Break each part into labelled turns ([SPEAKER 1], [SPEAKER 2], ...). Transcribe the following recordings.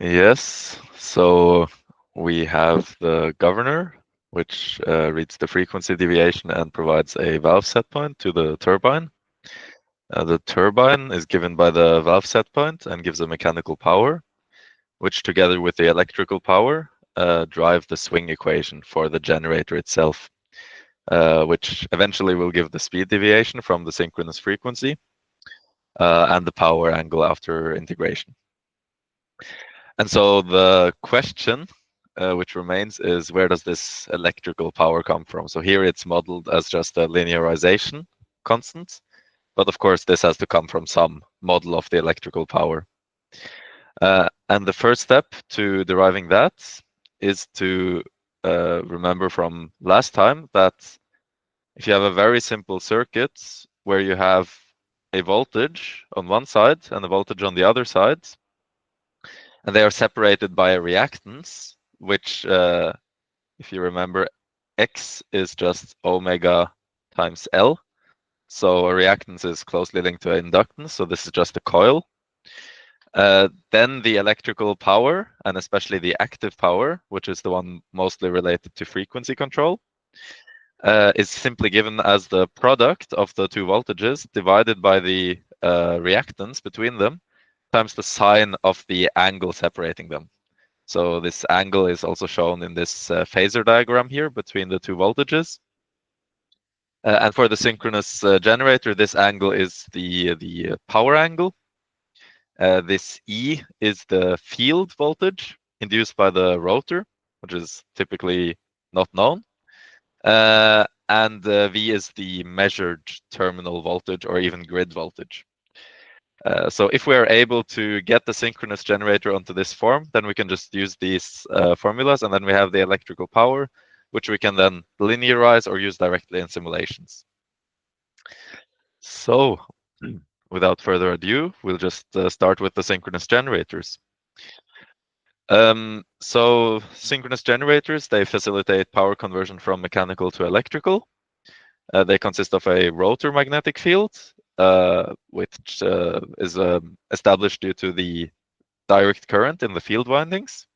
[SPEAKER 1] Yes, so we have the governor, which reads the frequency deviation and provides a valve set point to the turbine. The turbine is given by the valve set point and gives a mechanical power, which together with the electrical power drive the swing equation for the generator itself, which eventually will give the speed deviation from the synchronous frequency and the power angle after integration. And so the question which remains is, where does this electrical power come from? So here it's modeled as just a linearization constant, but of course this has to come from some model of the electrical power. And the first step to deriving that is to remember from last time that if you have a very simple circuit where you have a voltage on one side and a voltage on the other side, and they are separated by a reactance, which, if you remember, X is just omega times L. So a reactance is closely linked to an inductance, so this is just a coil. Then the electrical power, and especially the active power, which is the one mostly related to frequency control, is simply given as the product of the two voltages divided by the reactance between them times the sine of the angle separating them. So this angle is also shown in this phasor diagram here between the two voltages. And for the synchronous generator, this angle is the power angle. This E is the field voltage induced by the rotor, which is typically not known. And V is the measured terminal voltage or even grid voltage. So if we are able to get the synchronous generator onto this form, then we can just use these formulas, and then we have the electrical power, which we can then linearize or use directly in simulations. So without further ado, we'll just start with the synchronous generators. So synchronous generators, they facilitate power conversion from mechanical to electrical. They consist of a rotor magnetic field, which is established due to the direct current in the field windings.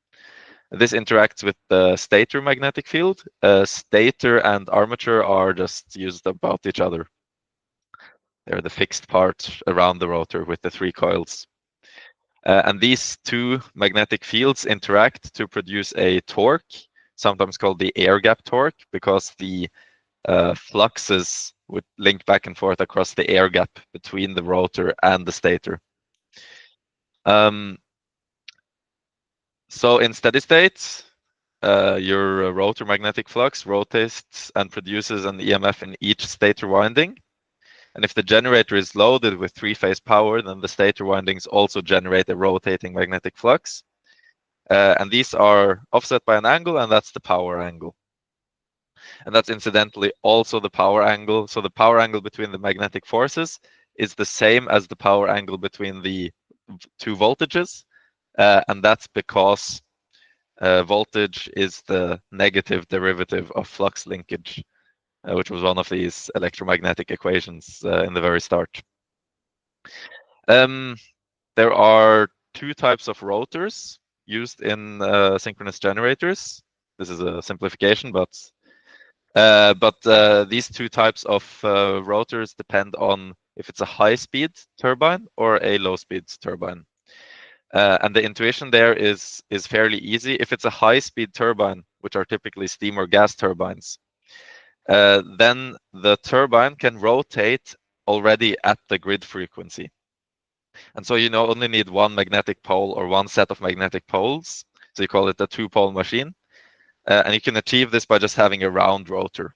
[SPEAKER 1] This interacts with the stator magnetic field. Stator and armature are just used about each other. They're the fixed part around the rotor with the three coils. And these two magnetic fields interact to produce a torque, sometimes called the air gap torque, because the fluxes would link back and forth across the air gap between the rotor and the stator. So in steady state, your rotor magnetic flux rotates and produces an EMF in each stator winding. And if the generator is loaded with three-phase power, then the stator windings also generate a rotating magnetic flux. And these are offset by an angle, and that's the power angle. And that's incidentally also the power angle. So the power angle between the magnetic forces is the same as the power angle between the two voltages. And that's because voltage is the negative derivative of flux linkage, which was one of these electromagnetic equations in the very start. There are two types of rotors used in synchronous generators. This is a simplification, but these two types of rotors depend on if it's a high-speed turbine or a low-speed turbine. And the intuition there is fairly easy. If it's a high-speed turbine, which are typically steam or gas turbines, then the turbine can rotate already at the grid frequency. And so you only need one magnetic pole or one set of magnetic poles. So you call it a two-pole machine. And you can achieve this by just having a round rotor.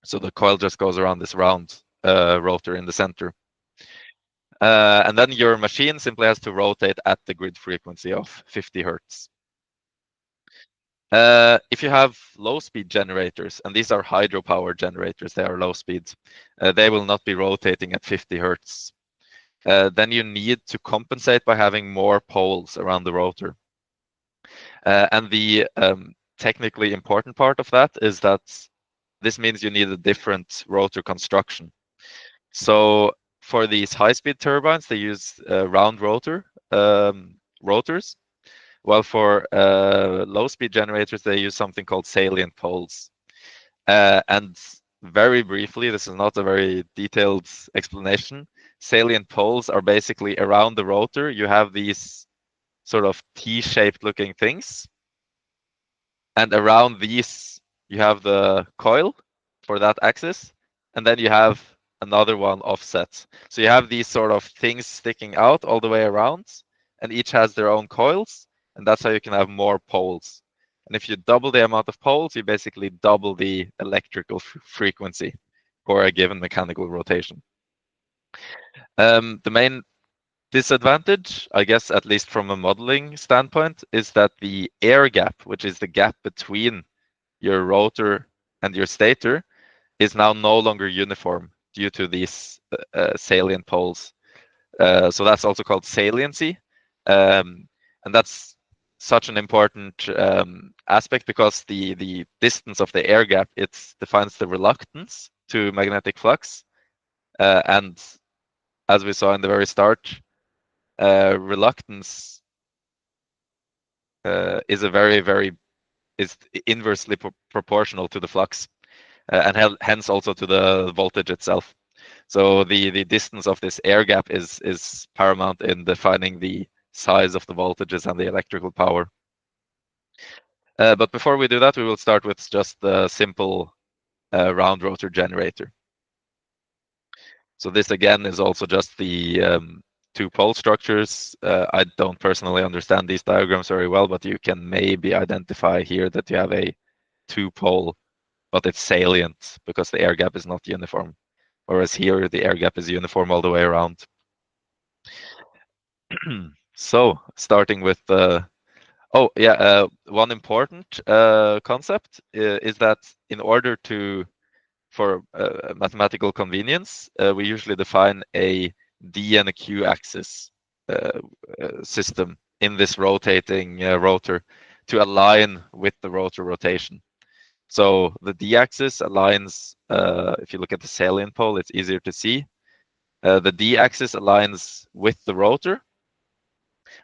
[SPEAKER 1] So the coil just goes around this round rotor in the center. And then your machine simply has to rotate at the grid frequency of 50 hertz. If you have low-speed generators, and these are hydropower generators, they are low speeds, they will not be rotating at 50 hertz. Then you need to compensate by having more poles around the rotor. And the technically important part of that is that this means you need a different rotor construction. So for these high-speed turbines, they use round rotors. Well, for low-speed generators, they use something called salient poles. And very briefly, this is not a very detailed explanation. Salient poles are basically around the rotor. You have these sort of T-shaped looking things. And around these, you have the coil for that axis. And then you have another one offset. So you have these sort of things sticking out all the way around, and each has their own coils. And that's how you can have more poles. And if you double the amount of poles, you basically double the electrical frequency for a given mechanical rotation. The main disadvantage, I guess, at least from a modeling standpoint, is that the air gap, which is the gap between your rotor and your stator, is now no longer uniform due to these salient poles. So that's also called saliency. And that's such an important aspect because the distance of the air gap, it defines the reluctance to magnetic flux. And as we saw in the very start, reluctance is inversely proportional to the flux, and hence also to the voltage itself. So the distance of this air gap is paramount in defining the size of the voltages and the electrical power. But before we do that, we will start with just the simple round rotor generator. So this again is also just the two pole structures. I don't personally understand these diagrams very well, but you can maybe identify here that you have a two pole, but it's salient because the air gap is not uniform. Whereas here, the air gap is uniform all the way around. So starting with one important concept is that in order for mathematical convenience, we usually define a D and a Q axis system in this rotating rotor to align with the rotor rotation. So the D axis aligns, if you look at the salient pole, it's easier to see. The D axis aligns with the rotor,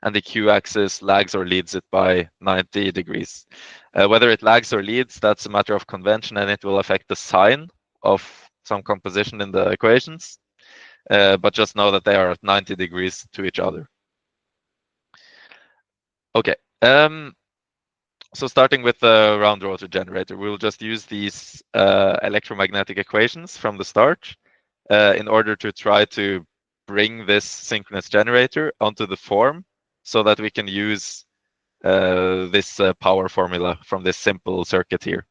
[SPEAKER 1] and the Q axis lags or leads it by 90 degrees. Whether it lags or leads, that's a matter of convention, and it will affect the sign of some composition in the equations. But just know that they are at 90 degrees to each other. Okay. So starting with the round rotor generator, we'll just use these electromagnetic equations from the start in order to try to bring this synchronous generator onto the form so that we can use this power formula from this simple circuit here.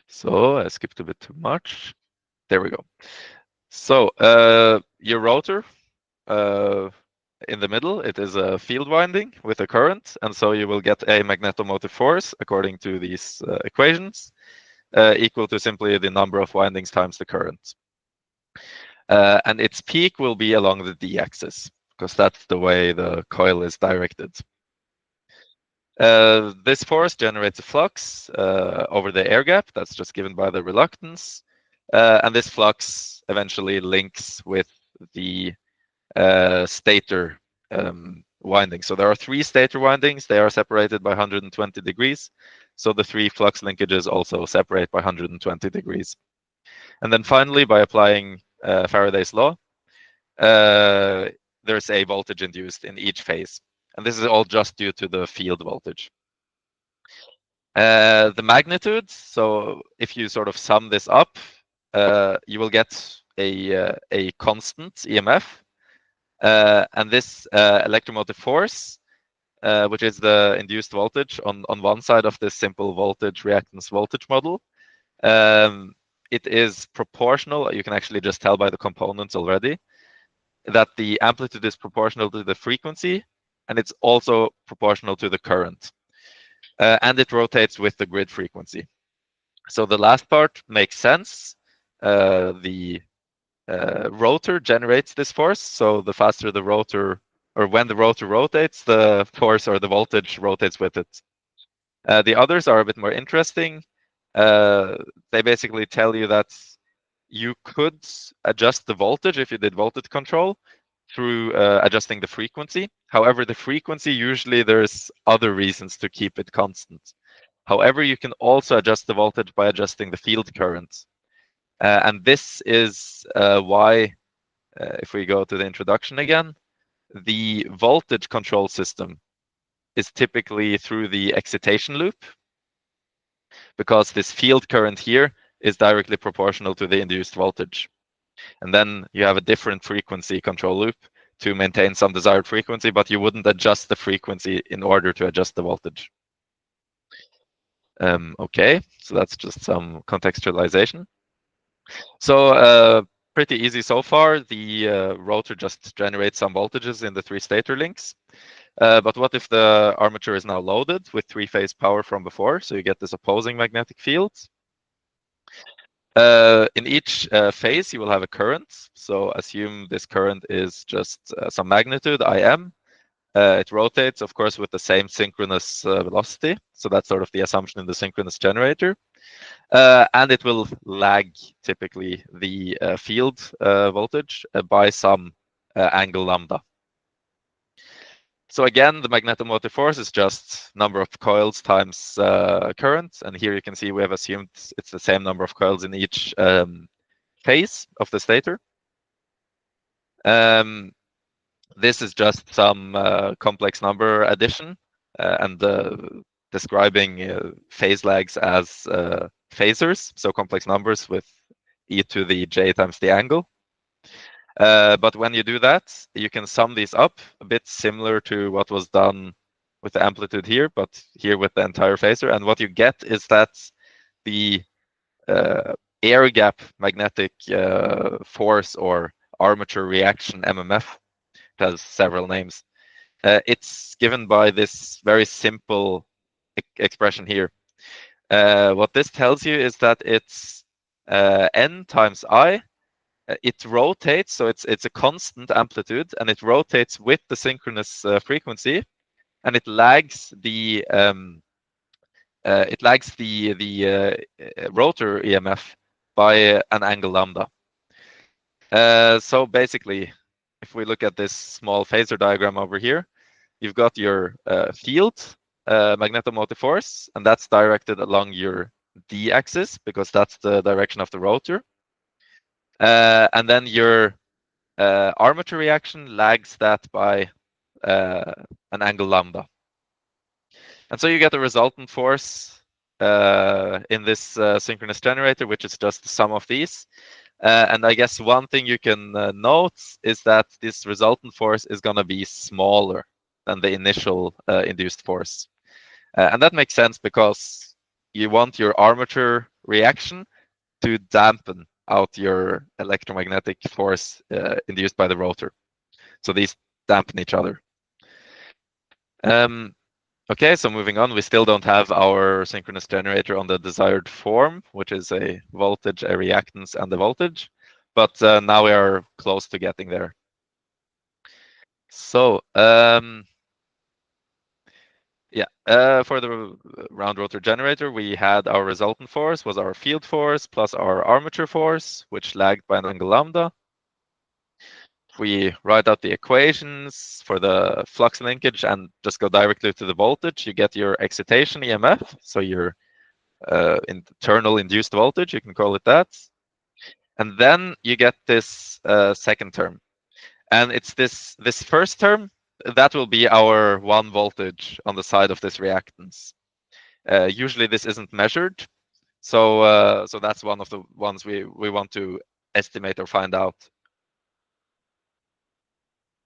[SPEAKER 1] So I skipped a bit too much. There we go. So your rotor, in the middle, it is a field winding with a current, and so you will get a magnetomotive force according to these equations, equal to simply the number of windings times the current. And its peak will be along the d-axis, because that's the way the coil is directed. This force generates a flux over the air gap, that's just given by the reluctance, and this flux eventually links with the stator winding. So there are three stator windings. They are separated by 120 degrees. So the three flux linkages also separate by 120 degrees. And then finally, by applying Faraday's law, there's a voltage induced in each phase. And this is all just due to the field voltage. The magnitude, so if you sort of sum this up, you will get a constant EMF. And this electromotive force, which is the induced voltage on one side of this simple voltage reactance voltage model, it is proportional. You can actually just tell by the components already that the amplitude is proportional to the frequency, and it's also proportional to the current. And it rotates with the grid frequency. So the last part makes sense. The rotor generates this force. So the faster the rotor, or when the rotor rotates, the force or the voltage rotates with it. The others are a bit more interesting. They basically tell you that you could adjust the voltage if you did voltage control, through adjusting the frequency. However, the frequency, usually there's other reasons to keep it constant. However, you can also adjust the voltage by adjusting the field current. And this is why, if we go to the introduction again, the voltage control system is typically through the excitation loop, because this field current here is directly proportional to the induced voltage. And then you have a different frequency control loop to maintain some desired frequency, but you wouldn't adjust the frequency in order to adjust the voltage. Okay, so that's just some contextualization. So pretty easy so far. The rotor just generates some voltages in the three stator links. But what if the armature is now loaded with three-phase power from before? So you get this opposing magnetic field. In each phase, you will have a current. So assume this current is just some magnitude, Im. It rotates, of course, with the same synchronous velocity. So that's sort of the assumption in the synchronous generator. And it will lag, typically, the field voltage by some angle lambda. So again, the magnetomotive force is just number of coils times current. And here you can see we have assumed it's the same number of coils in each phase of the stator. This is just some complex number addition and describing phase lags as phasors, so complex numbers with e to the j times the angle. But when you do that, you can sum these up, a bit similar to what was done with the amplitude here, but here with the entire phasor. And what you get is that the air gap magnetic force or armature reaction, MMF, it has several names. It's given by this very simple expression here. What this tells you is that it's n times I. It rotates, so it's a constant amplitude, and it rotates with the synchronous frequency, and it lags the rotor EMF by an angle lambda. So basically, if we look at this small phasor diagram over here, you've got your field magnetomotive force, and that's directed along your d-axis because that's the direction of the rotor. And then your armature reaction lags that by an angle lambda. And so you get a resultant force in this synchronous generator, which is just the sum of these. And I guess one thing you can note is that this resultant force is going to be smaller than the initial induced force. And that makes sense because you want your armature reaction to dampen out your electromagnetic force induced by the rotor. So these dampen each other. Okay, so moving on, we still don't have our synchronous generator on the desired form, which is a voltage, a reactance, and a voltage. But now we are close to getting there. So yeah, for the round rotor generator, we had our resultant force was our field force plus our armature force, which lagged by an angle lambda. If we write out the equations for the flux linkage and just go directly to the voltage, you get your excitation EMF, so your internal induced voltage, you can call it that. And then you get this second term. And it's this first term, that will be our 1 voltage on the side of this reactance. Usually this isn't measured, so that's one of the ones we want to estimate or find out.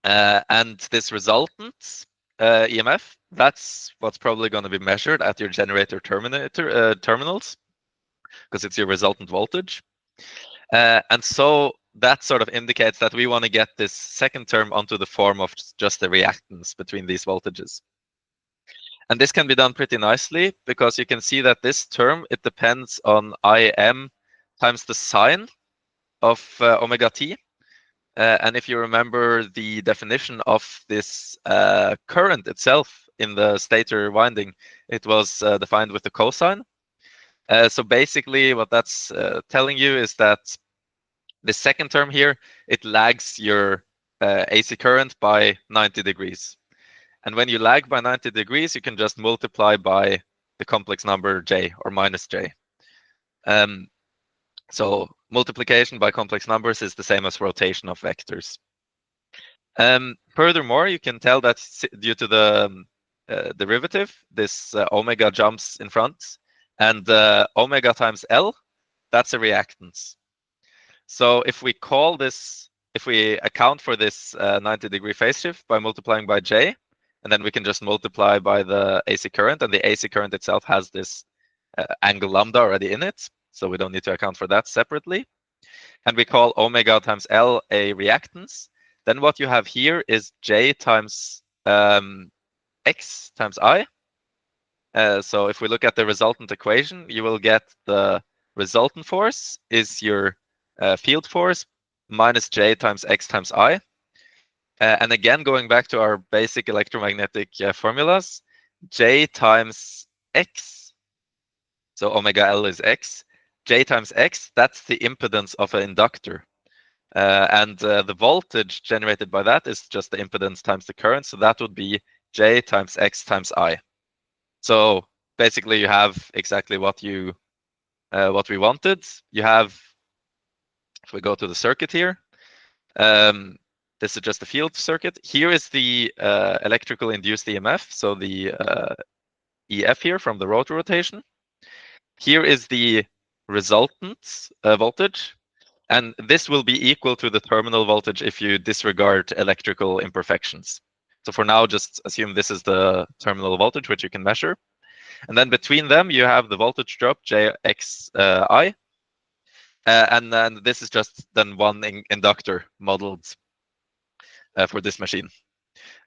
[SPEAKER 1] And this resultant EMF, that's what's probably going to be measured at your generator terminals, because it's your resultant voltage. And so that sort of indicates that we want to get this second term onto the form of just the reactance between these voltages. And this can be done pretty nicely because you can see that this term, it depends on Im times the sine of omega t. And if you remember the definition of this current itself in the stator winding, it was defined with the cosine. So basically what that's telling you is that the second term here, it lags your AC current by 90 degrees. And when you lag by 90 degrees, you can just multiply by the complex number j or minus j. So multiplication by complex numbers is the same as rotation of vectors. Furthermore, you can tell that due to the derivative, this omega jumps in front, and omega times L, that's a reactance. So if we account for this 90-degree phase shift by multiplying by j, and then we can just multiply by the AC current, and the AC current itself has this angle lambda already in it, so we don't need to account for that separately. And we call omega times L a reactance. Then what you have here is j times x times I. So if we look at the resultant equation, you will get the resultant force is your field force minus j times x times I. And again, going back to our basic electromagnetic formulas, j times x, so omega L is x, j times x, that's the impedance of an inductor. And the voltage generated by that is just the impedance times the current, so that would be j times x times I. So basically you have exactly what we wanted. You have, if we go to the circuit here, this is just a field circuit. Here is the electrical induced EMF, so the EF here from the rotor rotation. Here is the resultant voltage, and this will be equal to the terminal voltage if you disregard electrical imperfections. So for now, just assume this is the terminal voltage, which you can measure. And then between them, you have the voltage drop, JXI. And then this is just then one inductor modeled for this machine.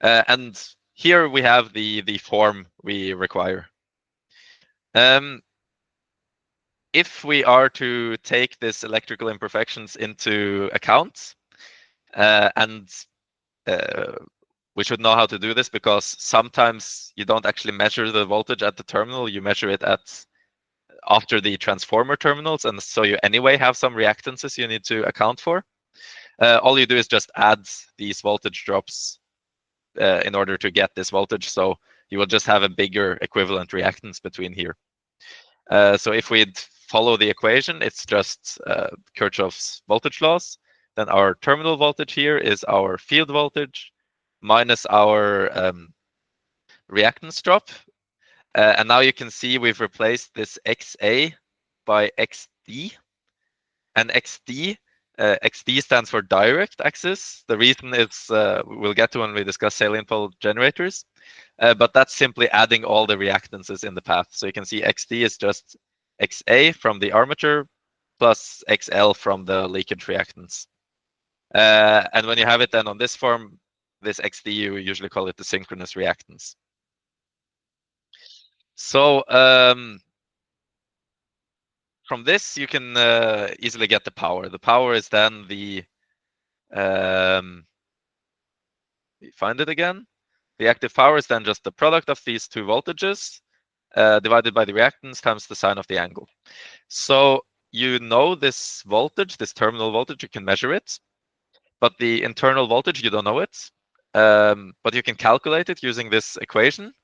[SPEAKER 1] And here we have the form we require. If we are to take this electrical imperfections into account, and we should know how to do this because sometimes you don't actually measure the voltage at the terminal, you measure it after the transformer terminals, and so you anyway have some reactances you need to account for. All you do is just add these voltage drops in order to get this voltage, so you will just have a bigger equivalent reactance between here. So if we'd follow the equation, it's just Kirchhoff's voltage laws. Then our terminal voltage here is our field voltage minus our reactance drop. And now you can see we've replaced this XA by XD. And XD stands for direct axis. The reason is we'll get to when we discuss salient pole generators. But that's simply adding all the reactances in the path. So you can see XD is just XA from the armature plus XL from the leakage reactance. And when you have it then on this form, this XD, you usually call it the synchronous reactance. So from this, you can easily get the power. The power is then the, find it again. The active power is then just the product of these two voltages divided by the reactance times the sine of the angle. So you know this voltage, this terminal voltage, you can measure it, but the internal voltage, you don't know it. But you can calculate it using this equation.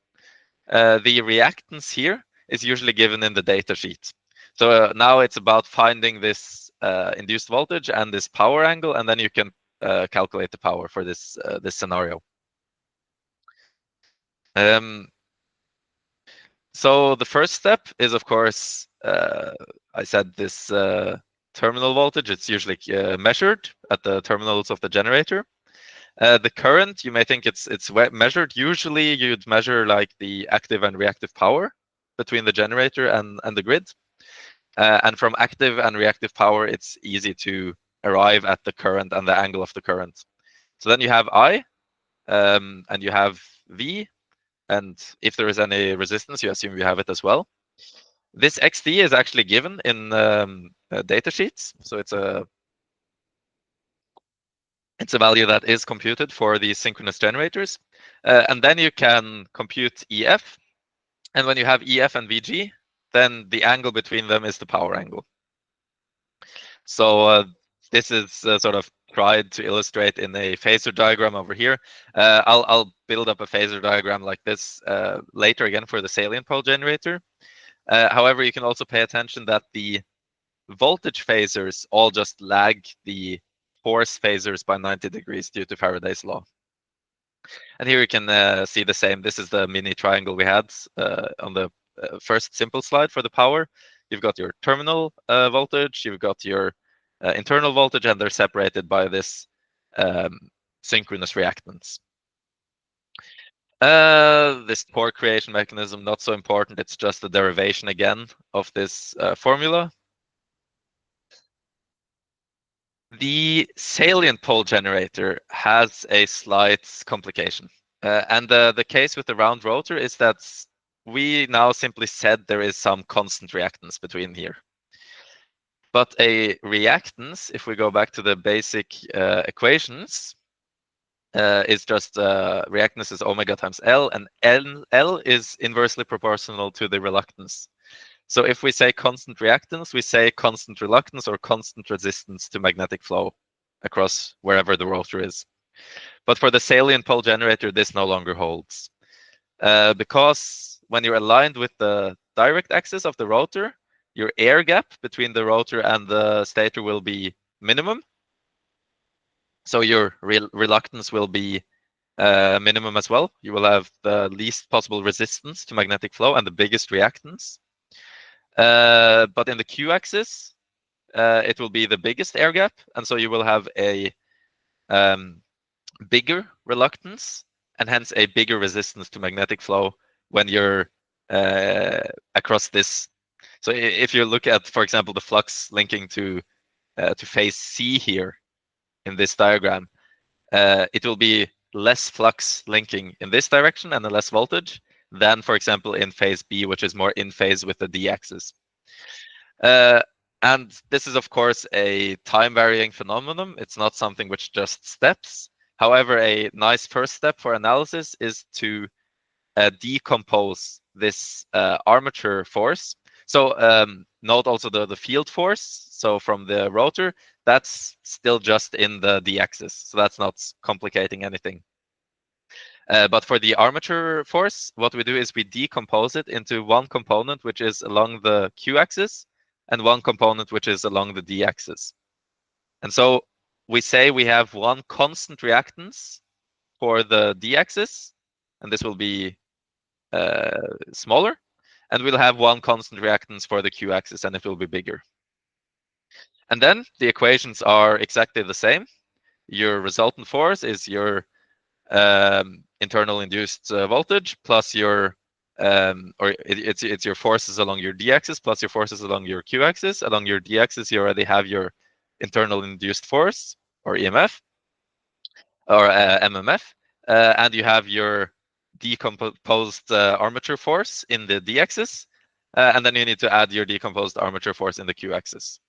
[SPEAKER 1] The reactance here is usually given in the data sheet. So now it's about finding this induced voltage and this power angle, and then you can calculate the power for this scenario. So the first step is, of course, I said this terminal voltage, it's usually measured at the terminals of the generator. The current, you may think it's measured. Usually you'd measure like the active and reactive power between the generator and the grid. And from active and reactive power, it's easy to arrive at the current and the angle of the current. So then you have I, and you have V, and if there is any resistance, you assume you have it as well. This XD is actually given in data sheets, so it's a value that is computed for these synchronous generators. And then you can compute EF, and when you have EF and VG, then the angle between them is the power angle. So this is sort of tried to illustrate in a phasor diagram over here. I'll build up a phasor diagram like this later again for the salient pole generator. However, you can also pay attention that the voltage phasors all just lag the force phasors by 90 degrees due to Faraday's law. And here you can see the same. This is the mini triangle we had on the first simple slide for the power. You've got your terminal voltage, you've got your internal voltage, and they're separated by this synchronous reactance. This torque creation mechanism, not so important. It's just a derivation again of this formula. The salient pole generator has a slight complication. And the case with the round rotor is that we now simply said there is some constant reactance between here. But a reactance, if we go back to the basic equations, is just reactance is omega times L, and L is inversely proportional to the reluctance. So if we say constant reactance, we say constant reluctance or constant resistance to magnetic flow across wherever the rotor is. But for the salient pole generator, this no longer holds. Because when you're aligned with the direct axis of the rotor, your air gap between the rotor and the stator will be minimum. So your reluctance will be minimum as well. You will have the least possible resistance to magnetic flow and the biggest reactance. But in the q-axis, it will be the biggest air gap, and so you will have a bigger reluctance and hence a bigger resistance to magnetic flow when you're across this. So if you look at, for example, the flux linking to phase C here in this diagram, it will be less flux linking in this direction and a less voltage than, for example, in phase B, which is more in phase with the d-axis. And this is, of course, a time-varying phenomenon. It's not something which just steps. However, a nice first step for analysis is to decompose this armature force. So note also the field force. So from the rotor, that's still just in the d-axis. So that's not complicating anything. But for the armature force, what we do is we decompose it into one component which is along the q-axis and one component which is along the d-axis. And so we say we have one constant reactance for the d-axis, and this will be smaller, and we'll have one constant reactance for the q-axis, and it will be bigger. And then the equations are exactly the same. Your resultant force is your internal induced voltage plus your it's your forces along your d-axis plus your forces along your q-axis. Along your d-axis, you already have your internal induced force, or EMF, or MMF, and you have your decomposed armature force in the d-axis, and then you need to add your decomposed armature force in the q-axis.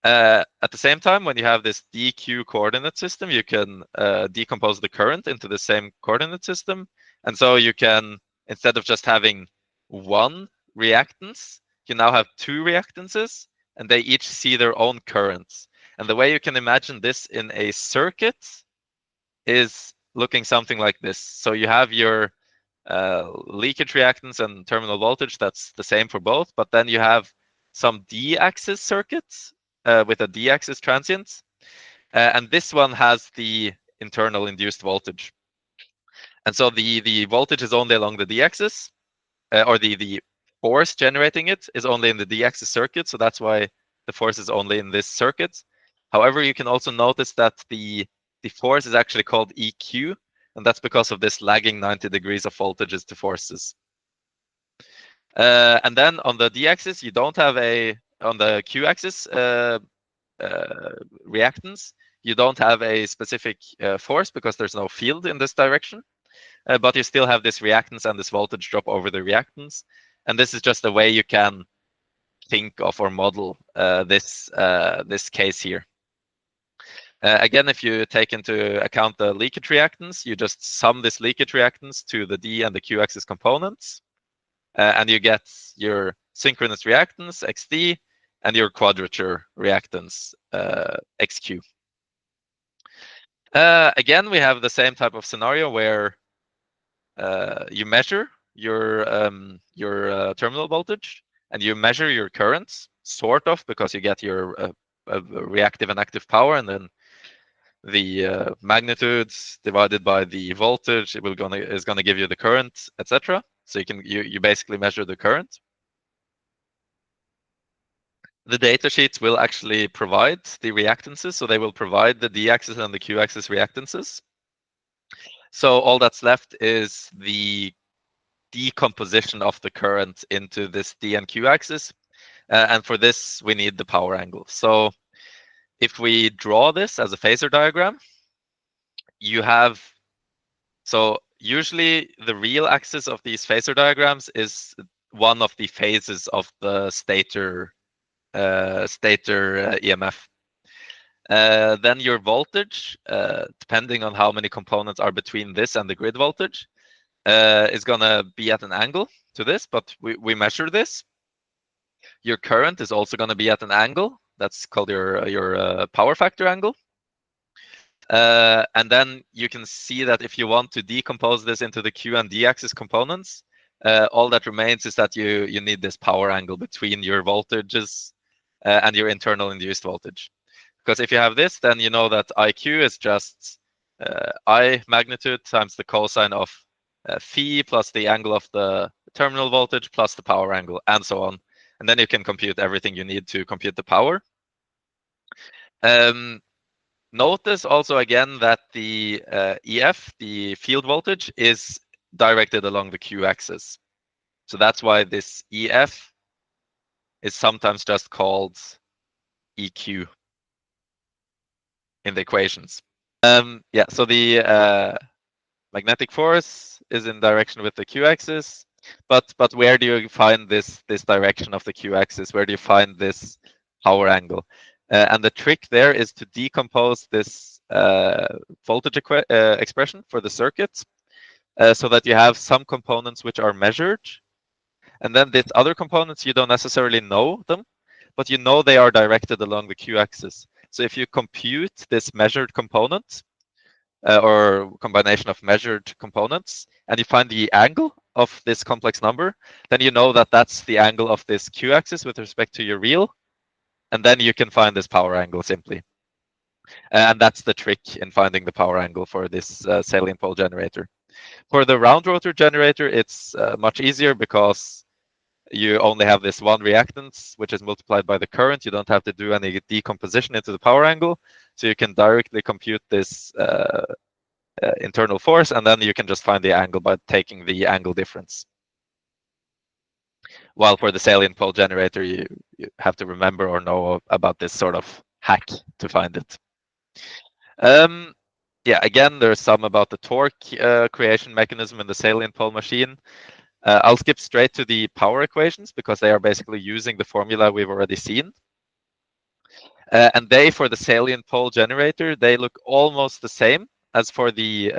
[SPEAKER 1] At the same time, when you have this dq coordinate system, you can decompose the current into the same coordinate system. And so you can, instead of just having one reactance, you now have two reactances, and they each see their own currents. And the way you can imagine this in a circuit is looking something like this. So you have your leakage reactance and terminal voltage, that's the same for both, but then you have some d-axis circuits with a d-axis transient, and this one has the internal induced voltage. And so the voltage is only along the d-axis, or the force generating it is only in the d-axis circuit, so that's why the force is only in this circuit. However, you can also notice that the force is actually called EQ, and that's because of this lagging 90 degrees of voltages to forces. And then on the d-axis, you don't have on the q-axis reactance, you don't have a specific force because there's no field in this direction, but you still have this reactance and this voltage drop over the reactance. And this is just a way you can think of or model this case here. Again, if you take into account the leakage reactance, you just sum this leakage reactance to the d and the q-axis components, and you get your synchronous reactance, xd, and your quadrature reactance, xq. Again, we have the same type of scenario where you measure your terminal voltage and you measure your currents, sort of, because you get your reactive and active power, and then the magnitudes divided by the voltage is gonna give you the current, etc. So you basically measure the current. The data sheets will actually provide the reactances, so they will provide the d-axis and the q-axis reactances. So all that's left is the decomposition of the current into this d and q axis, and for this we need the power angle. So if we draw this as a phasor diagram, you have, so usually the real axis of these phasor diagrams is one of the phases of the stator EMF. Then your voltage, depending on how many components are between this and the grid voltage, is gonna be at an angle to this, but we measure this. Your current is also gonna be at an angle. That's called your power factor angle. And then you can see that if you want to decompose this into the Q and D axis components, all that remains is that you need this power angle between your voltages and your internal induced voltage. Because if you have this, then you know that IQ is just I magnitude times the cosine of phi plus the angle of the terminal voltage plus the power angle, and so on. And then you can compute everything you need to compute the power. Notice also again that the EF, the field voltage, is directed along the Q axis. So that's why this EF is sometimes just called EQ in the equations. Yeah, so the magnetic force is in direction with the Q axis, but where do you find this direction of the Q axis? Where do you find this power angle? And the trick there is to decompose this voltage expression for the circuit so that you have some components which are measured, and then these other components you don't necessarily know them, but you know they are directed along the Q axis. So if you compute this measured component, or combination of measured components, and you find the angle of this complex number, then you know that that's the angle of this Q axis with respect to your real, and then you can find this power angle simply. And that's the trick in finding the power angle for this salient pole generator. For the round rotor generator, it's much easier because you only have this one reactance, which is multiplied by the current. You don't have to do any decomposition into the power angle. So you can directly compute this internal force, and then you can just find the angle by taking the angle difference. While for the salient pole generator, you have to remember or know about this sort of hack to find it. Yeah, again, there's some about the torque creation mechanism in the salient pole machine. I'll skip straight to the power equations because they are basically using the formula we've already seen. And they, for the salient pole generator, they look almost the same as for the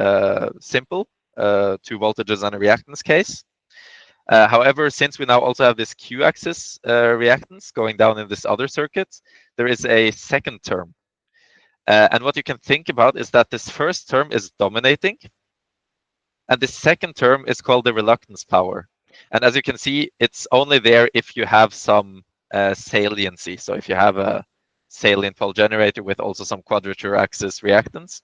[SPEAKER 1] simple 2 voltages and a reactance case. However, since we now also have this Q-axis reactance going down in this other circuit, there is a second term. And what you can think about is that this first term is dominating, and the second term is called the reluctance power. And as you can see, it's only there if you have some saliency. So if you have a salient pole generator with also some quadrature axis reactance.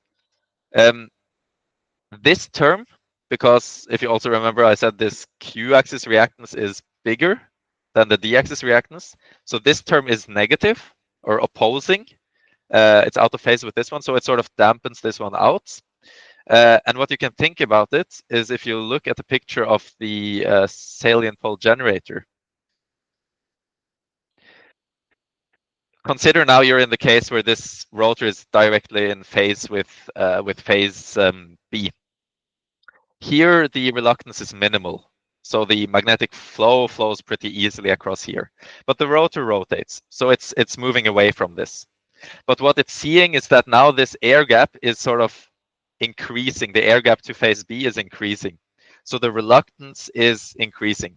[SPEAKER 1] This term, because if you also remember, I said this Q-axis reactance is bigger than the D-axis reactance. So this term is negative or opposing. It's out of phase with this one, so it sort of dampens this one out. And what you can think about it is if you look at the picture of the salient pole generator. Consider now you're in the case where this rotor is directly in phase with phase B. Here, the reluctance is minimal, so the magnetic flow flows pretty easily across here. But the rotor rotates, so it's moving away from this. But what it's seeing is that now this air gap is sort of increasing. The air gap to phase B is increasing. So the reluctance is increasing.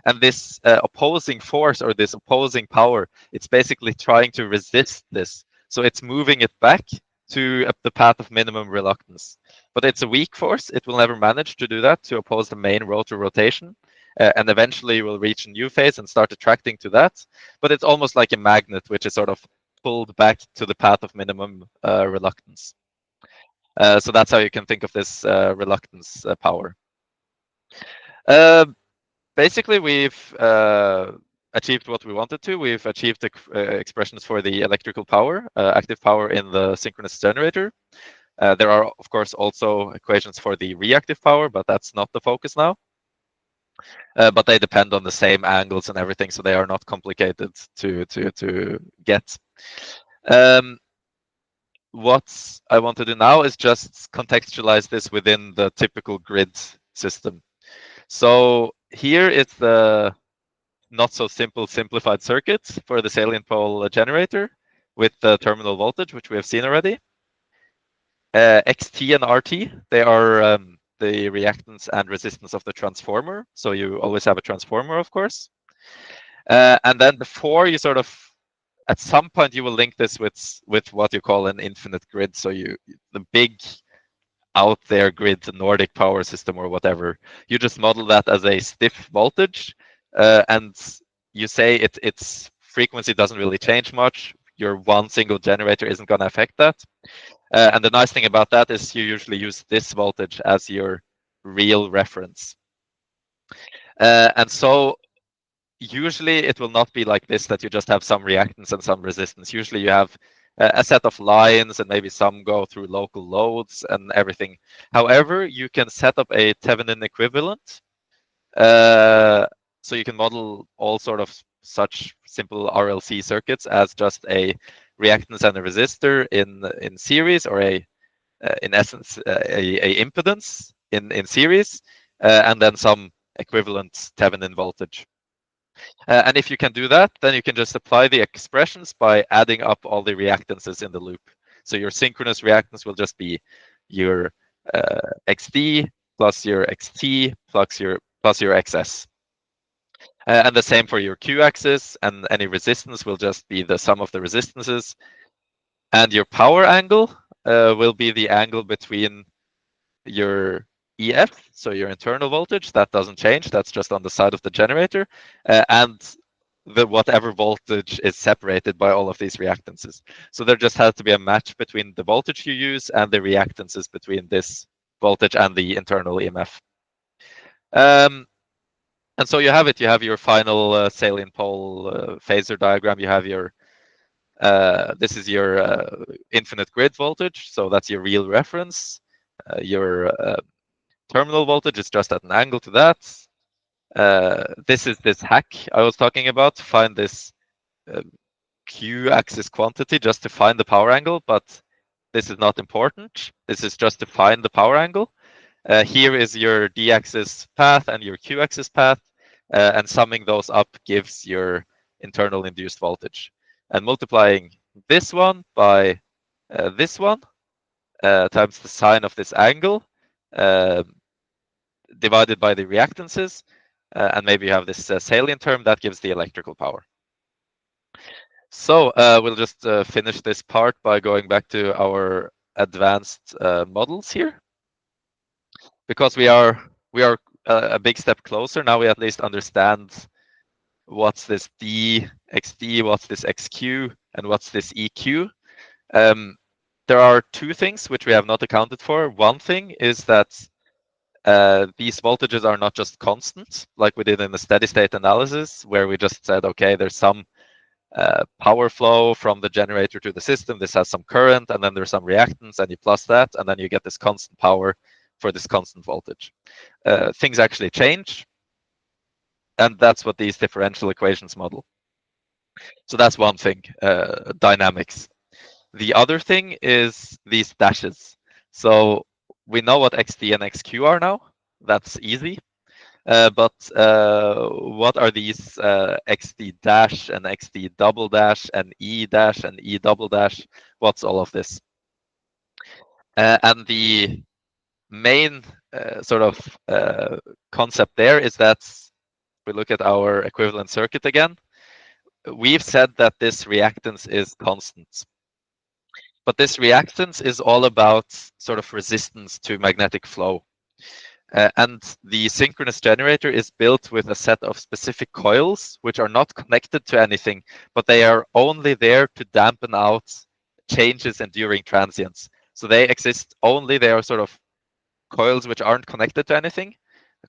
[SPEAKER 1] And this opposing force or this opposing power, it's basically trying to resist this. So it's moving it back to the path of minimum reluctance. But it's a weak force. It will never manage to do that to oppose the main rotor rotation. And eventually will reach a new phase and start attracting to that. But it's almost like a magnet, which is sort of pulled back to the path of minimum reluctance. So that's how you can think of this reluctance power. Basically, we've achieved what we wanted to. We've achieved the expressions for the electrical power, active power in the synchronous generator. There are, of course, also equations for the reactive power, but that's not the focus now. But they depend on the same angles and everything, so they are not complicated to get. What I want to do now is just contextualize this within the typical grid system. So here is the not so simple simplified circuit for the salient pole generator with the terminal voltage, which we have seen already. XT and RT, they are the reactance and resistance of the transformer. So you always have a transformer, of course. And then before you sort of, at some point, you will link this with what you call an infinite grid. So the big out there grid, the Nordic power system or whatever, you just model that as a stiff voltage, and you say its frequency doesn't really change much. Your one single generator isn't going to affect that. And the nice thing about that is you usually use this voltage as your real reference. And so usually it will not be like this, that you just have some reactance and some resistance. Usually you have a set of lines and maybe some go through local loads and everything. However, you can set up a Thevenin equivalent. So you can model all sort of such simple RLC circuits as just a reactance and a resistor in series, or in essence a impedance in series, and then some equivalent Thevenin voltage. And if you can do that, then you can just apply the expressions by adding up all the reactances in the loop. So your synchronous reactance will just be your XD plus your XT plus your XS. And the same for your Q axis, and any resistance will just be the sum of the resistances. And your power angle will be the angle between your EF, so your internal voltage, that doesn't change, that's just on the side of the generator, and the whatever voltage is separated by all of these reactances. So there just has to be a match between the voltage you use and the reactances between this voltage and the internal EMF. And so you have it. You have your final salient pole phasor diagram. You have your this is your infinite grid voltage, so that's your real reference. Your terminal voltage is just at an angle to that. This is this hack I was talking about to find this Q-axis quantity just to find the power angle, but this is not important. This is just to find the power angle. Here is your D-axis path and your Q-axis path, and summing those up gives your internal induced voltage. And multiplying this one by this one times the sine of this angle divided by the reactances, and maybe you have this salient term that gives the electrical power. So we'll just finish this part by going back to our advanced models here, because we are a big step closer now. We at least understand what's this dXd, what's this xq, and what's this eq. There are two things which we have not accounted for. One thing is that these voltages are not just constant, like we did in the steady state analysis, where we just said, okay, there's some power flow from the generator to the system. This has some current, and then there's some reactance, and you plus that, and then you get this constant power for this constant voltage. Things actually change, and that's what these differential equations model. So that's one thing, dynamics. The other thing is these dashes. So we know what XD and XQ are now. That's easy. But what are these XD dash and XD double dash and E dash and E double dash? What's all of this? And the main sort of concept there is that we look at our equivalent circuit again. We've said that this reactance is constant. But this reactance is all about sort of resistance to magnetic flow. And the synchronous generator is built with a set of specific coils which are not connected to anything, but they are only there to dampen out changes and during transients. So they exist only, they are sort of coils which aren't connected to anything,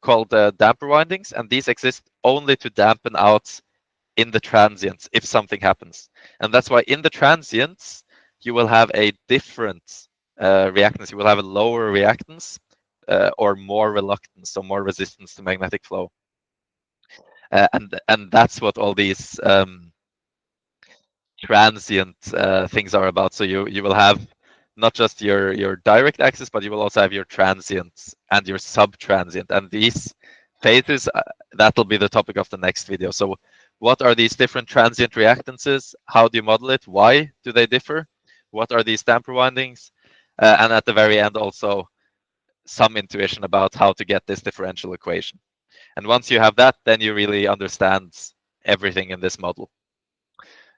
[SPEAKER 1] called damper windings, and these exist only to dampen out in the transients if something happens. And that's why in the transients, you will have a different reactance. You will have a lower reactance or more reluctance, so more resistance to magnetic flow. And that's what all these transient things are about. So you will have not just your direct axis, but you will also have your transients and your subtransient. And these phases, that'll be the topic of the next video. So what are these different transient reactances? How do you model it? Why do they differ? What are these damper windings? And at the very end, also some intuition about how to get this differential equation. And once you have that, then you really understand everything in this model.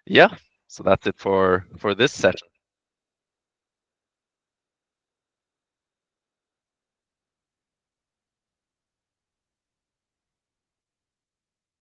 [SPEAKER 1] Yeah, so that's it for this session.